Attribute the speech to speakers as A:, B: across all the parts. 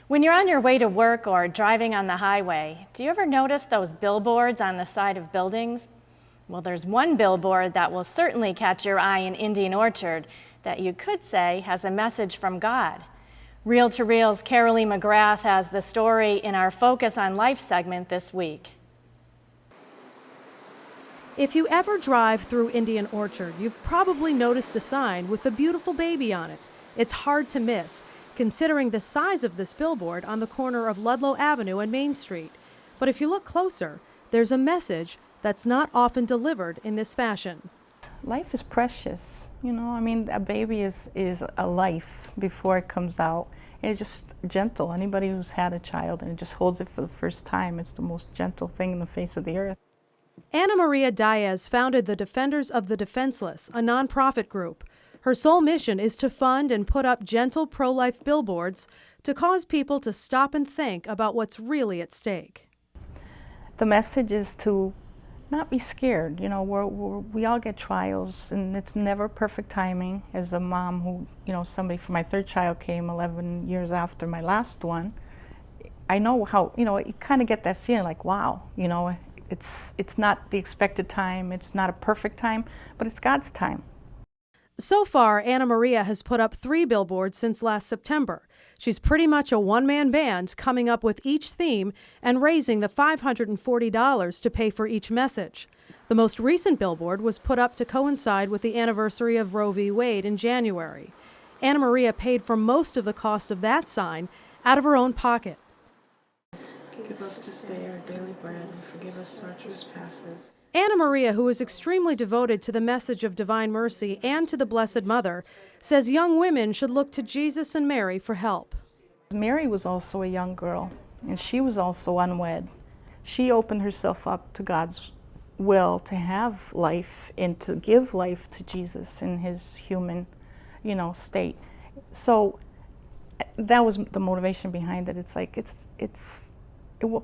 A: When you're on your way to work or driving on the highway, do you ever notice those billboards on the side of buildings? Well, there's one billboard that will certainly catch your eye in Indian Orchard that you could say has a message from God. Reel to Reel's Carolee McGrath has the story in our Focus on Life segment this week.
B: If you ever drive through Indian Orchard, you've probably noticed a sign with a beautiful baby on it. It's hard to miss, considering the size of this billboard on the corner of Ludlow Avenue and Main Street. But if you look closer, there's a message that's not often delivered in this fashion.
C: Life is precious, you know. I mean, a baby is a life before it comes out. It's just gentle. Anybody who's had a child and just holds it for the first time, it's the most gentle thing in the face of the earth.
B: Ana Maria Diaz founded the Defenders of the Defenseless, a nonprofit group. Her sole mission is to fund and put up gentle pro-life billboards to cause people to stop and think about what's really at stake.
C: The message is to not be scared. You know, we all get trials, and it's never perfect timing. As a mom who, you know, somebody for my third child came 11 years after my last one, I know how, you know, you kind of get that feeling like, wow, you know, it's not the expected time, it's not a perfect time, but it's God's time.
B: So far, Ana Maria has put up 3 billboards since last September. She's pretty much a one-man band, coming up with each theme and raising the $540 to pay for each message. The most recent billboard was put up to coincide with the anniversary of Roe v. Wade in January. Ana Maria paid for most of the cost of that sign out of her own pocket.
D: Give us this day our daily bread, and forgive us our trespasses.
B: Ana Maria, who is extremely devoted to the message of divine mercy and to the Blessed Mother, says young women should look to Jesus and Mary for help.
C: Mary was also a young girl, and she was also unwed. She opened herself up to God's will to have life and to give life to Jesus in his human, you know, state. So that was the motivation behind it. It's like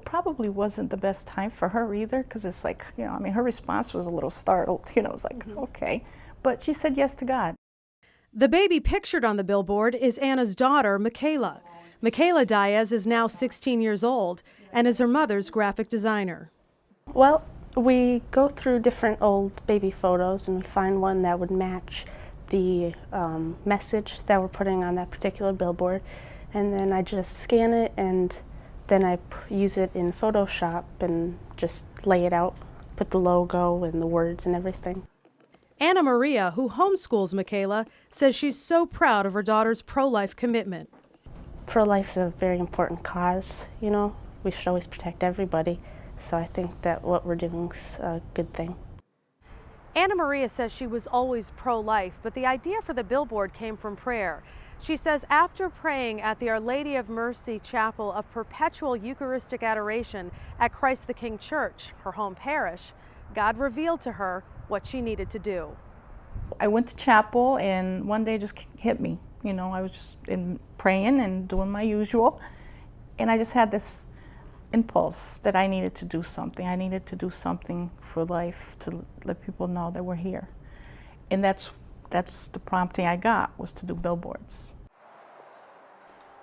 C: probably wasn't the best time for her either, because it's like, you know, I mean, her response was a little startled, you know, it's like, okay. But she said yes to God.
B: The baby pictured on the billboard is Anna's daughter, Michaela. Michaela Diaz is now 16 years old and is her mother's graphic designer.
E: Well, we go through different old baby photos and we find one that would match the message that we're putting on that particular billboard. And then I just scan it, and then I use it in Photoshop and just lay it out, put the logo and the words and everything.
B: Ana Maria, who homeschools Michaela, says she's so proud of her daughter's pro-life commitment.
E: Pro-life is a very important cause, you know. We should always protect everybody, so I think that what we're doing is a good thing.
B: Ana Maria says she was always pro-life, but the idea for the billboard came from prayer. She says after praying at the Our Lady of Mercy Chapel of Perpetual Eucharistic Adoration at Christ the King Church, her home parish, God revealed to her what she needed to do.
C: I went to chapel, and one day just hit me. You know, I was just praying and doing my usual, and I just had this impulse that I needed to do something. I needed to do something for life, to let people know that we're here. And that's the prompting I got, was to do billboards.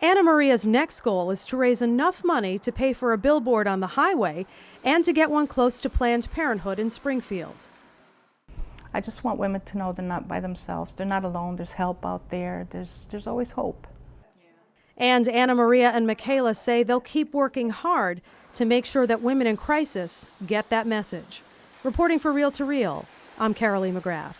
B: Ana Maria's next goal is to raise enough money to pay for a billboard on the highway and to get one close to Planned Parenthood in Springfield.
C: I just want women to know they're not by themselves. They're not alone. There's help out there. There's always hope.
B: And Ana Maria and Michaela say they'll keep working hard to make sure that women in crisis get that message. Reporting for Reel to Reel, I'm Carolee McGrath.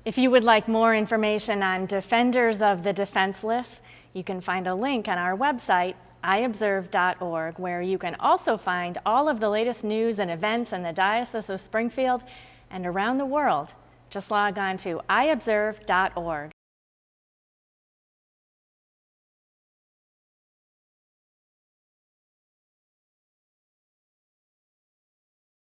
A: If you would like more information on Defenders of the Defenseless, you can find a link on our website, iobserve.org, where you can also find all of the latest news and events in the Diocese of Springfield and around the world. Just log on to iobserve.org.